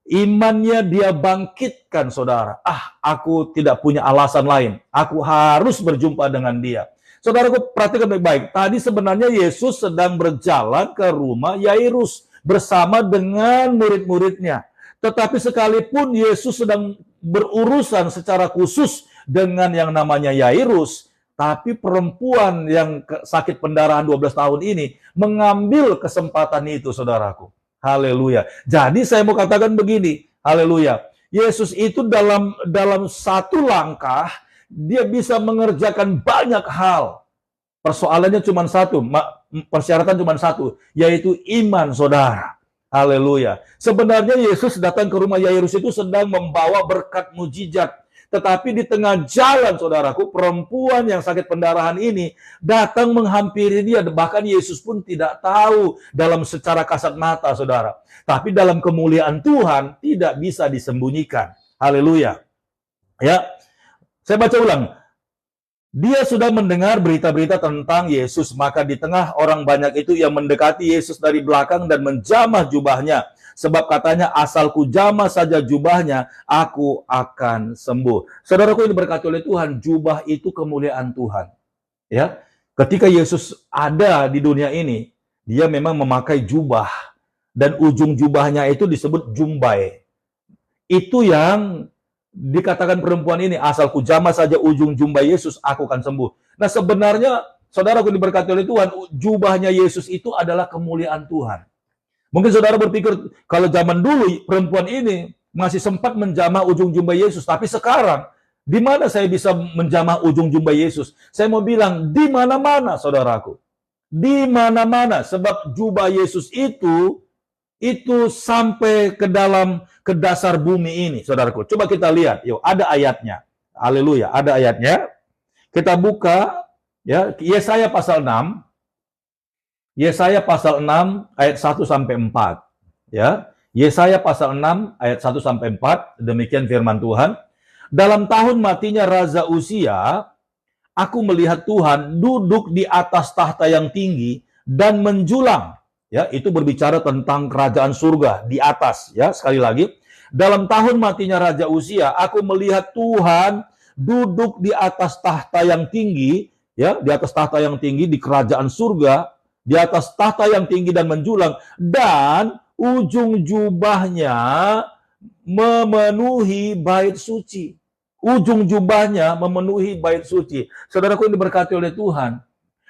Imannya dia bangkitkan, saudara. Aku tidak punya alasan lain. Aku harus berjumpa dengan dia. Saudaraku, perhatikan baik-baik. Tadi sebenarnya Yesus sedang berjalan ke rumah Yairus bersama dengan murid-muridnya. Tetapi sekalipun Yesus sedang berurusan secara khusus dengan yang namanya Yairus, tapi perempuan yang sakit pendarahan 12 tahun ini mengambil kesempatan itu, saudaraku. Haleluya. Jadi saya mau katakan begini, haleluya. Yesus itu dalam satu langkah, dia bisa mengerjakan banyak hal. Persoalannya cuma satu, persyaratan cuma satu, yaitu iman, saudara. Haleluya. Sebenarnya Yesus datang ke rumah Yairus itu sedang membawa berkat mujizat. Tetapi di tengah jalan, saudaraku, perempuan yang sakit pendarahan ini datang menghampiri dia. Bahkan Yesus pun tidak tahu dalam secara kasat mata, saudara. Tapi dalam kemuliaan Tuhan tidak bisa disembunyikan. Haleluya. Ya, saya baca ulang. Dia sudah mendengar berita-berita tentang Yesus, maka di tengah orang banyak itu ia mendekati Yesus dari belakang dan menjamah jubahnya. Sebab katanya, asalku jamah saja jubahnya, aku akan sembuh. Saudaraku yang diberkati oleh Tuhan, jubah itu kemuliaan Tuhan. Ya, ketika Yesus ada di dunia ini, dia memang memakai jubah. Dan ujung jubahnya itu disebut jumbai. Itu yang dikatakan perempuan ini, asalku jamah saja ujung jumbai Yesus, aku akan sembuh. Nah, sebenarnya, saudaraku diberkati oleh Tuhan, jubahnya Yesus itu adalah kemuliaan Tuhan. Mungkin saudara berpikir, kalau zaman dulu perempuan ini masih sempat menjamah ujung jumbai Yesus, tapi sekarang, di mana saya bisa menjamah ujung jumbai Yesus? Saya mau bilang, di mana-mana, saudaraku. Di mana-mana, sebab jubah Yesus itu sampai ke dasar bumi ini, saudaraku. Coba kita lihat, yuk, ada ayatnya. Haleluya, ada ayatnya. Kita buka, ya, Yesaya pasal 6. Yesaya pasal 6 ayat 1 sampai 4, ya. Yesaya pasal 6 ayat 1 sampai 4, demikian firman Tuhan. Dalam tahun matinya Raja Uzia, aku melihat Tuhan duduk di atas tahta yang tinggi dan menjulang. Ya, itu berbicara tentang kerajaan surga di atas, ya. Sekali lagi, dalam tahun matinya Raja Uzia, aku melihat Tuhan duduk di atas tahta yang tinggi, ya, di atas tahta yang tinggi di kerajaan surga, di atas tahta yang tinggi dan menjulang, dan ujung jubahnya memenuhi bait suci. Ujung jubahnya memenuhi bait suci. Saudaraku yang diberkati oleh Tuhan,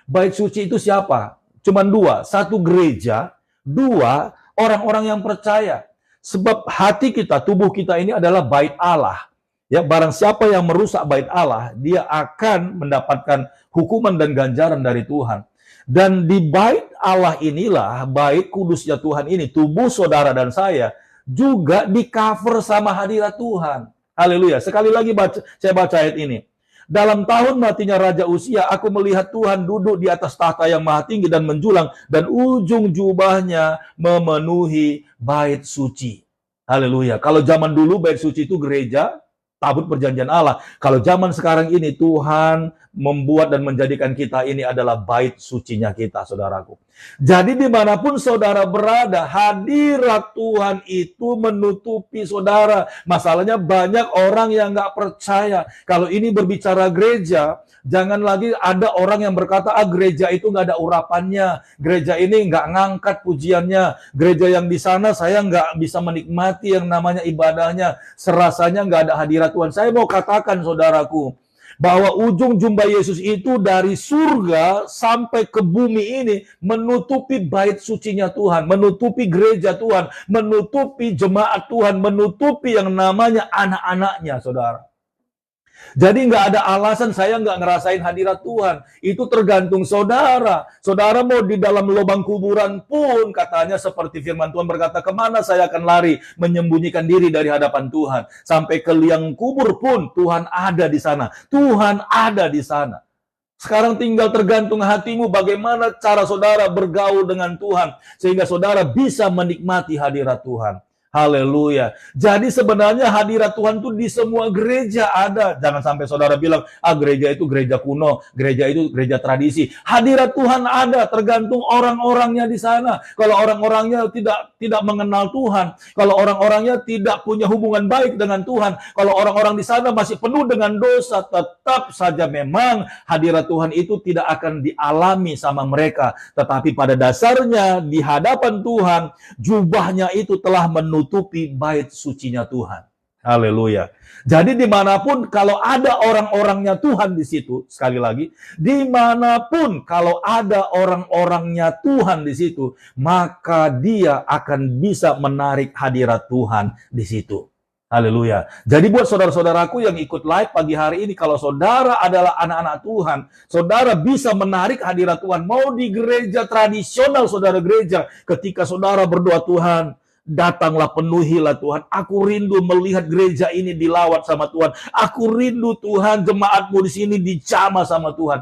bait suci itu siapa? Cuman dua, satu gereja, dua orang-orang yang percaya. Sebab hati kita, tubuh kita ini adalah bait Allah. Ya, barang siapa yang merusak bait Allah, dia akan mendapatkan hukuman dan ganjaran dari Tuhan. Dan di bait Allah inilah, bait kudusnya Tuhan ini, tubuh saudara dan saya juga di cover sama hadirat Tuhan. Haleluya. Sekali lagi saya baca ayat ini. Dalam tahun matinya Raja Uzia, aku melihat Tuhan duduk di atas tahta yang maha tinggi dan menjulang, dan ujung jubahnya memenuhi bait suci. Haleluya. Kalau zaman dulu bait suci itu gereja, tabut perjanjian Allah. Kalau zaman sekarang ini Tuhan membuat dan menjadikan kita ini adalah bait sucinya kita, saudaraku. Jadi dimanapun saudara berada, hadirat Tuhan itu menutupi saudara. Masalahnya banyak orang yang nggak percaya. Kalau ini berbicara gereja, jangan lagi ada orang yang berkata, gereja itu nggak ada urapannya. Gereja ini nggak ngangkat pujiannya. Gereja yang di sana saya nggak bisa menikmati yang namanya ibadahnya. Serasanya nggak ada hadirat Tuhan. Saya mau katakan, saudaraku, bahwa ujung jubah Yesus itu dari surga sampai ke bumi ini menutupi bait sucinya Tuhan, menutupi gereja Tuhan, menutupi jemaat Tuhan, menutupi yang namanya anak-anaknya, saudara. Jadi nggak ada alasan saya nggak ngerasain hadirat Tuhan. Itu tergantung saudara. Saudara mau di dalam lubang kuburan pun, katanya seperti firman Tuhan berkata, kemana saya akan lari menyembunyikan diri dari hadapan Tuhan. Sampai ke liang kubur pun Tuhan ada di sana. Tuhan ada di sana. Sekarang tinggal tergantung hatimu bagaimana cara saudara bergaul dengan Tuhan. Sehingga saudara bisa menikmati hadirat Tuhan. Haleluya. Jadi sebenarnya hadirat Tuhan itu di semua gereja ada. Jangan sampai saudara bilang, gereja itu gereja kuno, gereja itu gereja tradisi. Hadirat Tuhan ada, tergantung orang-orangnya di sana. Kalau orang-orangnya tidak mengenal Tuhan, kalau orang-orangnya tidak punya hubungan baik dengan Tuhan, kalau orang-orang di sana masih penuh dengan dosa, tetap saja memang hadirat Tuhan itu tidak akan dialami sama mereka. Tetapi pada dasarnya di hadapan Tuhan, jubahnya itu telah menutupi bait sucinya Tuhan. Haleluya. Jadi dimanapun kalau ada orang-orangnya Tuhan di situ, sekali lagi, dimanapun kalau ada orang-orangnya Tuhan di situ, maka dia akan bisa menarik hadirat Tuhan di situ. Haleluya. Jadi buat saudara-saudaraku yang ikut live pagi hari ini, kalau saudara adalah anak-anak Tuhan, saudara bisa menarik hadirat Tuhan. Mau di gereja tradisional, saudara gereja, ketika saudara berdoa, Tuhan, datanglah, penuhilah Tuhan. Aku rindu melihat gereja ini dilawat sama Tuhan. Aku rindu Tuhan, jemaatmu di sini dijamah sama Tuhan.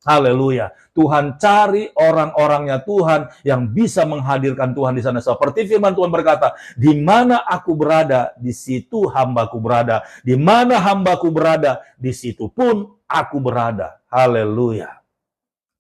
Haleluya. Tuhan cari orang-orangnya Tuhan yang bisa menghadirkan Tuhan di sana. Seperti firman Tuhan berkata, di mana aku berada, di situ hambaku berada. Di mana hambaku berada, di situ pun aku berada. Haleluya.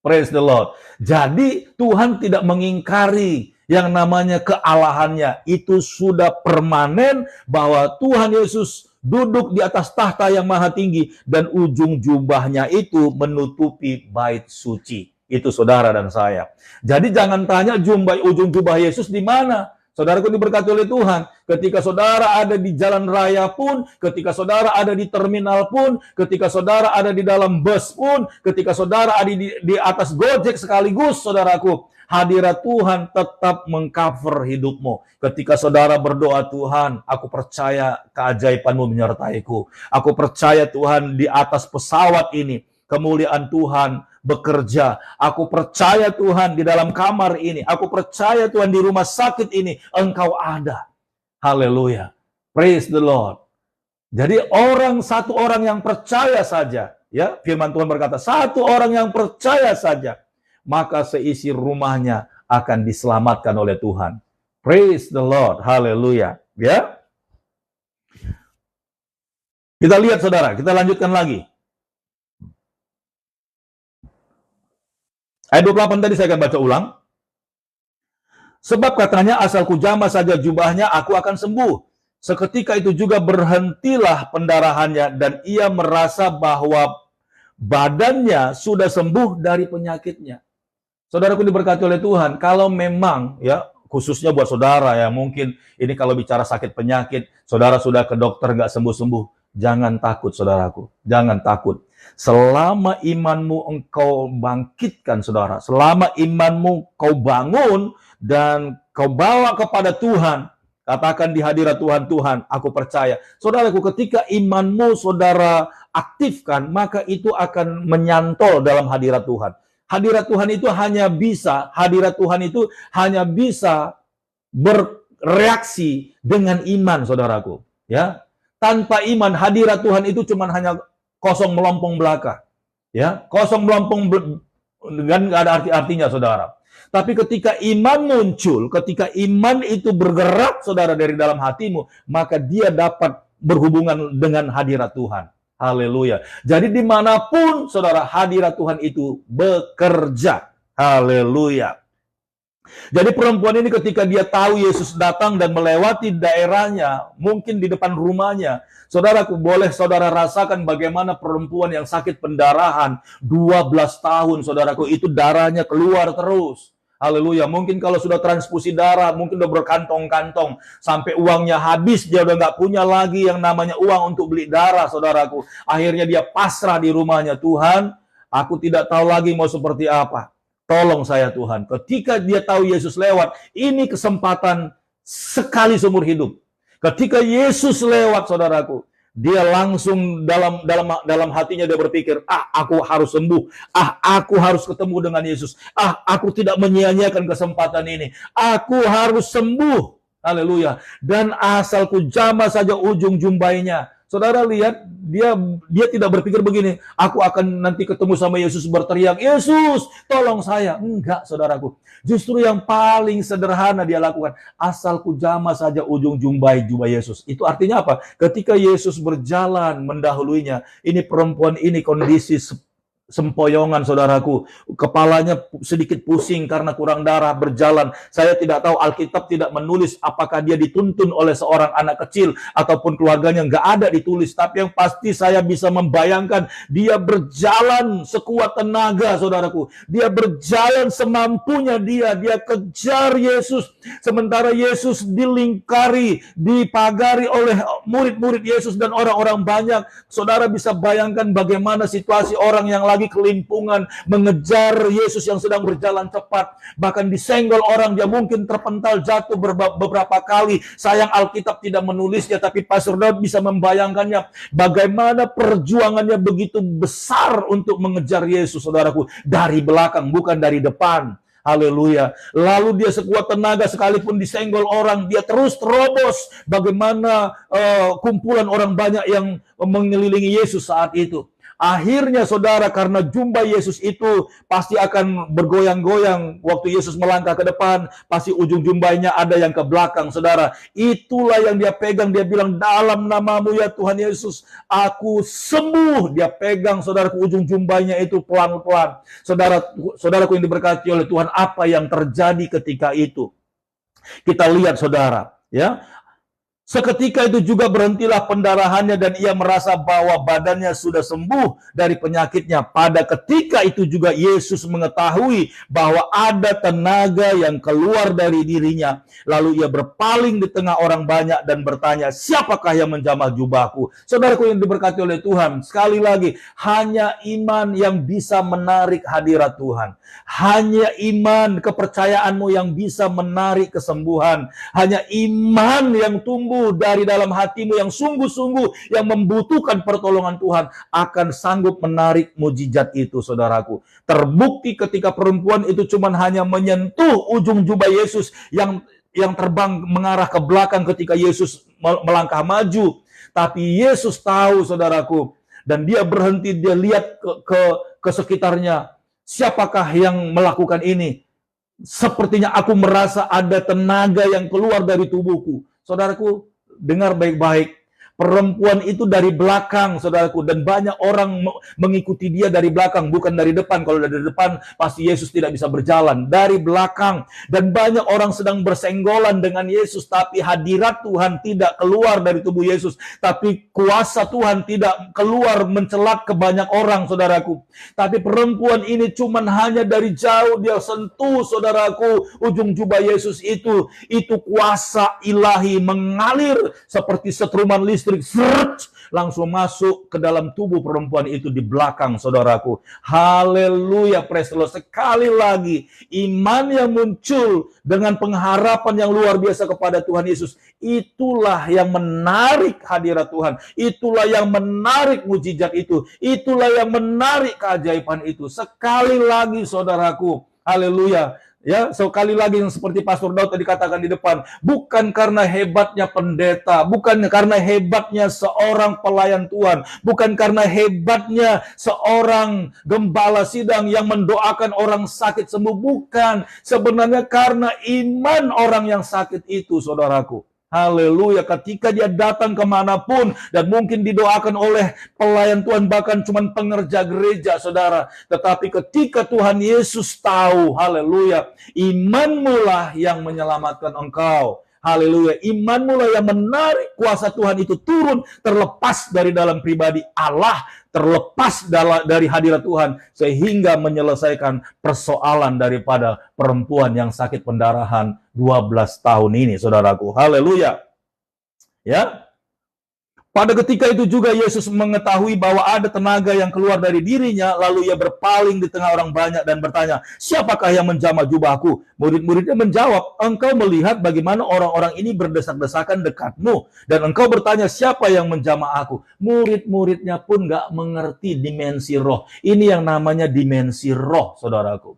Praise the Lord. Jadi Tuhan tidak mengingkari yang namanya kealahannya. Itu sudah permanen bahwa Tuhan Yesus duduk di atas tahta yang maha tinggi dan ujung jubahnya itu menutupi bait suci. Itu saudara dan saya. Jadi jangan tanya ujung jubah Yesus di mana. Saudaraku diberkati oleh Tuhan. Ketika saudara ada di jalan raya pun, ketika saudara ada di terminal pun, ketika saudara ada di dalam bus pun, ketika saudara ada di atas Gojek sekaligus, saudaraku, hadirat Tuhan tetap mengcover hidupmu. Ketika saudara berdoa, Tuhan, aku percaya keajaiban-Mu menyertaiku. Aku percaya Tuhan di atas pesawat ini, kemuliaan Tuhan bekerja. Aku percaya Tuhan di dalam kamar ini. Aku percaya Tuhan di rumah sakit ini, Engkau ada. Haleluya. Praise the Lord. Jadi satu orang yang percaya saja, ya, firman Tuhan berkata, satu orang yang percaya saja, maka seisi rumahnya akan diselamatkan oleh Tuhan. Praise the Lord. Haleluya. Ya. Kita lihat saudara, kita lanjutkan lagi. Ayat 28 tadi saya akan baca ulang. Sebab katanya, asal kujamah saja jubahnya, aku akan sembuh. Seketika itu juga berhentilah pendarahannya dan ia merasa bahwa badannya sudah sembuh dari penyakitnya. Saudaraku diberkati oleh Tuhan, kalau memang ya khususnya buat saudara ya mungkin ini kalau bicara sakit penyakit, saudara sudah ke dokter nggak sembuh-sembuh, jangan takut saudaraku, jangan takut. Selama imanmu engkau bangkitkan saudara, selama imanmu kau bangun dan kau bawa kepada Tuhan, katakan di hadirat Tuhan, Tuhan aku percaya. Saudaraku, ketika imanmu saudara aktifkan, maka itu akan menyantol dalam hadirat Tuhan. Hadirat Tuhan itu hanya bisa bereaksi dengan iman, saudaraku. Ya, tanpa iman hadirat Tuhan itu cuma hanya kosong melompong belaka. Ya, kosong melompong dan nggak ada artinya, saudara. Tapi ketika iman muncul, ketika iman itu bergerak, saudara, dari dalam hatimu, maka dia dapat berhubungan dengan hadirat Tuhan. Haleluya. Jadi dimanapun saudara, hadirat Tuhan itu bekerja. Haleluya. Jadi perempuan ini ketika dia tahu Yesus datang dan melewati daerahnya, mungkin di depan rumahnya, saudaraku, boleh saudara rasakan bagaimana perempuan yang sakit pendarahan 12 tahun, saudaraku, itu darahnya keluar terus. Haleluya. Mungkin kalau sudah transfusi darah, mungkin udah berkantong-kantong, sampai uangnya habis, dia udah nggak punya lagi yang namanya uang untuk beli darah, saudaraku. Akhirnya dia pasrah di rumahnya. Tuhan, aku tidak tahu lagi mau seperti apa. Tolong saya Tuhan. Ketika dia tahu Yesus lewat, ini kesempatan sekali seumur hidup. Ketika Yesus lewat, saudaraku, dia langsung dalam hatinya dia berpikir, aku harus sembuh. Aku harus ketemu dengan Yesus. Aku tidak menyia-nyiakan kesempatan ini. Aku harus sembuh. Haleluya. Dan asalku jamah saja ujung jumbainya. Saudara lihat, dia tidak berpikir begini, aku akan nanti ketemu sama Yesus berteriak, Yesus, tolong saya. Enggak, saudaraku. Justru yang paling sederhana dia lakukan, asalku jamah saja ujung jubah Yesus. Itu artinya apa? Ketika Yesus berjalan mendahuluinya, ini perempuan ini kondisi sempoyongan, saudaraku, kepalanya sedikit pusing karena kurang darah, berjalan. Saya tidak tahu, Alkitab tidak menulis apakah dia dituntun oleh seorang anak kecil ataupun keluarganya, nggak ada ditulis. Tapi yang pasti saya bisa membayangkan dia berjalan sekuat tenaga, saudaraku. Dia berjalan semampunya dia kejar Yesus, sementara Yesus dilingkari, dipagari oleh murid-murid Yesus dan orang-orang banyak. Saudara bisa bayangkan bagaimana situasi orang yang lagi kelimpungan mengejar Yesus yang sedang berjalan cepat, bahkan disenggol orang, dia mungkin terpental jatuh beberapa kali. Sayang Alkitab tidak menulisnya, tapi Pastor Daud bisa membayangkannya bagaimana perjuangannya begitu besar untuk mengejar Yesus, saudaraku, dari belakang bukan dari depan. Haleluya. Lalu dia sekuat tenaga sekalipun disenggol orang, dia terus terobos. Bagaimana kumpulan orang banyak yang mengelilingi Yesus saat itu. Akhirnya saudara, karena jubah Yesus itu pasti akan bergoyang-goyang waktu Yesus melangkah ke depan, pasti ujung jubahnya ada yang ke belakang, saudara. Itulah yang dia pegang, dia bilang, dalam namamu ya Tuhan Yesus, aku sembuh. Dia pegang, saudara, ke ujung jubahnya itu pelan-pelan. Saudaraku yang diberkati oleh Tuhan, apa yang terjadi ketika itu? Kita lihat, saudara, ya. Seketika itu juga berhentilah pendarahannya dan ia merasa bahwa badannya sudah sembuh dari penyakitnya. Pada ketika itu juga Yesus mengetahui bahwa ada tenaga yang keluar dari dirinya. Lalu ia berpaling di tengah orang banyak dan bertanya, siapakah yang menjamah jubahku? Saudaraku yang diberkati oleh Tuhan, sekali lagi, hanya iman yang bisa menarik hadirat Tuhan. Hanya iman, kepercayaanmu yang bisa menarik kesembuhan. Hanya iman yang tumbuh dari dalam hatimu yang sungguh-sungguh yang membutuhkan pertolongan Tuhan akan sanggup menarik mujizat itu, saudaraku. Terbukti ketika perempuan itu cuma hanya menyentuh ujung jubah Yesus yang terbang mengarah ke belakang ketika Yesus melangkah maju. Tapi Yesus tahu, saudaraku, dan dia berhenti, dia lihat ke sekitarnya. Siapakah yang melakukan ini? Sepertinya aku merasa ada tenaga yang keluar dari tubuhku. Saudaraku, dengar baik-baik. Perempuan itu dari belakang, saudaraku, dan banyak orang mengikuti dia dari belakang, bukan dari depan. Kalau dari depan, pasti Yesus tidak bisa berjalan. Dari belakang, dan banyak orang sedang bersenggolan dengan Yesus, tapi hadirat Tuhan tidak keluar dari tubuh Yesus, tapi kuasa Tuhan tidak keluar mencelat ke banyak orang, saudaraku. Tapi perempuan ini cuman hanya dari jauh dia sentuh, saudaraku, ujung jubah Yesus itu kuasa ilahi mengalir seperti setruman listrik, langsung masuk ke dalam tubuh perempuan itu di belakang, saudaraku. Haleluya, praise the Lord. Sekali lagi, iman yang muncul dengan pengharapan yang luar biasa kepada Tuhan Yesus, itulah yang menarik hadirat Tuhan. Itulah yang menarik mujizat itu. Itulah yang menarik keajaiban itu. Sekali lagi, saudaraku, haleluya. Ya, sekali lagi yang seperti Pastor Daud tadi katakan di depan, bukan karena hebatnya pendeta, bukan karena hebatnya seorang pelayan Tuhan, bukan karena hebatnya seorang gembala sidang yang mendoakan orang sakit sembuh, bukan. Sebenarnya karena iman orang yang sakit itu, saudaraku. Haleluya, ketika dia datang kemanapun dan mungkin didoakan oleh pelayan Tuhan, bahkan cuma pengerja gereja, saudara. Tetapi ketika Tuhan Yesus tahu, haleluya, imanmu lah yang menyelamatkan engkau. Haleluya, imanmu lah yang menarik kuasa Tuhan itu turun, terlepas dari dalam pribadi Allah, terlepas dari hadirat Tuhan, sehingga menyelesaikan persoalan daripada perempuan yang sakit pendarahan 12 tahun ini, saudaraku. Haleluya. Ya. Pada ketika itu juga Yesus mengetahui bahwa ada tenaga yang keluar dari dirinya, lalu ia berpaling di tengah orang banyak dan bertanya, siapakah yang menjamah jubahku? Murid-muridnya menjawab, engkau melihat bagaimana orang-orang ini berdesak-desakan dekatmu, dan engkau bertanya, siapa yang menjamah aku? Murid-muridnya pun gak mengerti dimensi roh. Ini yang namanya dimensi roh, saudaraku.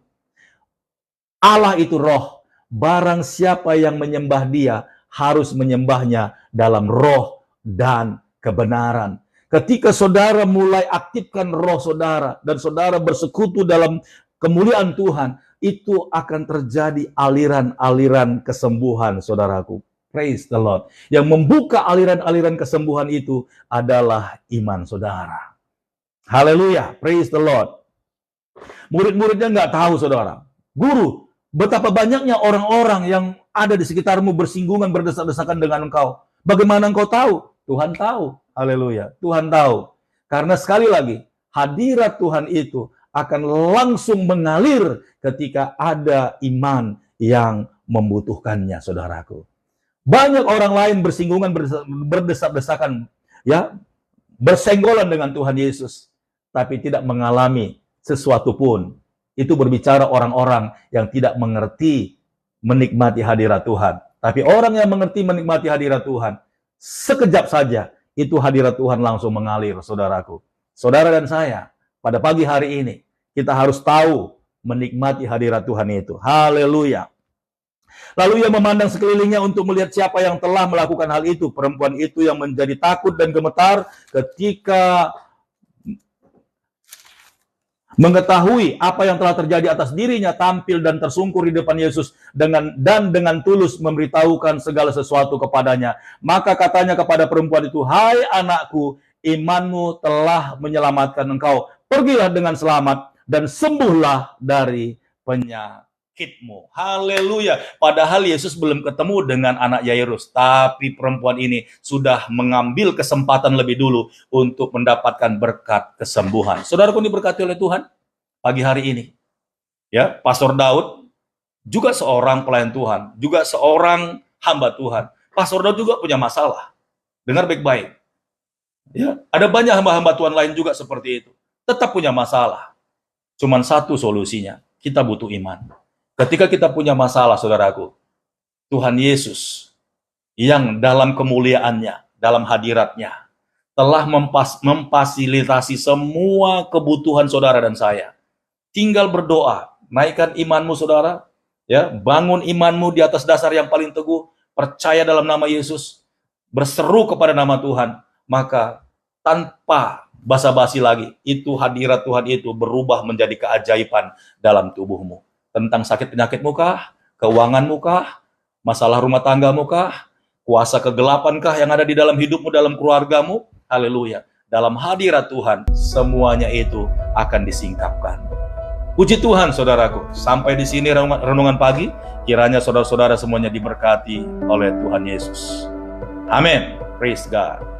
Allah itu roh. Barang siapa yang menyembah dia, harus menyembahnya dalam roh dan kebenaran. Ketika saudara mulai aktifkan roh saudara dan saudara bersekutu dalam kemuliaan Tuhan, itu akan terjadi aliran-aliran kesembuhan, saudaraku. Praise the Lord. Yang membuka aliran-aliran kesembuhan itu adalah iman saudara. Haleluya. Praise the Lord. Murid-muridnya nggak tahu, saudara. Guru, betapa banyaknya orang-orang yang ada di sekitarmu bersinggungan, berdesak-desakan dengan engkau. Bagaimana engkau tahu? Tuhan tahu. Haleluya. Tuhan tahu. Karena sekali lagi, hadirat Tuhan itu akan langsung mengalir ketika ada iman yang membutuhkannya, saudaraku. Banyak orang lain bersinggungan, berdesak-desakan, ya, bersenggolan dengan Tuhan Yesus, tapi tidak mengalami sesuatu pun. Itu berbicara orang-orang yang tidak mengerti menikmati hadirat Tuhan. Tapi orang yang mengerti menikmati hadirat Tuhan, sekejap saja itu hadirat Tuhan langsung mengalir, saudaraku. Saudara dan saya, pada pagi hari ini, kita harus tahu menikmati hadirat Tuhan itu. Haleluya. Lalu ia memandang sekelilingnya untuk melihat siapa yang telah melakukan hal itu. Perempuan itu yang menjadi takut dan gemetar ketika mengetahui apa yang telah terjadi atas dirinya, tampil dan tersungkur di depan Yesus dengan tulus memberitahukan segala sesuatu kepadanya. Maka katanya kepada perempuan itu, hai anakku, imanmu telah menyelamatkan engkau. Pergilah dengan selamat dan sembuhlah dari penyakitmu. Haleluya. Padahal Yesus belum ketemu dengan anak Yairus, tapi perempuan ini sudah mengambil kesempatan lebih dulu untuk mendapatkan berkat kesembuhan. Saudaraku diberkati oleh Tuhan pagi hari ini. Ya, Pastor Daud juga seorang pelayan Tuhan, juga seorang hamba Tuhan. Pastor Daud juga punya masalah. Dengar baik-baik. Ya, ada banyak hamba-hamba Tuhan lain juga seperti itu. Tetap punya masalah. Cuman satu solusinya, kita butuh iman. Ketika kita punya masalah, saudaraku, Tuhan Yesus yang dalam kemuliaannya, dalam hadiratnya, telah memfasilitasi semua kebutuhan saudara dan saya. Tinggal berdoa, naikkan imanmu saudara, ya, bangun imanmu di atas dasar yang paling teguh, percaya dalam nama Yesus, berseru kepada nama Tuhan, maka tanpa basa-basi lagi, itu hadirat Tuhan itu berubah menjadi keajaiban dalam tubuhmu. Tentang sakit penyakitmu kah? Keuanganmu kah? Masalah rumah tanggamu kah? Kuasa kegelapan kah yang ada di dalam hidupmu, dalam keluargamu? Haleluya. Dalam hadirat Tuhan, semuanya itu akan disingkapkan. Puji Tuhan, saudaraku. Sampai di sini renungan pagi. Kiranya saudara-saudara semuanya diberkati oleh Tuhan Yesus. Amin. Praise God.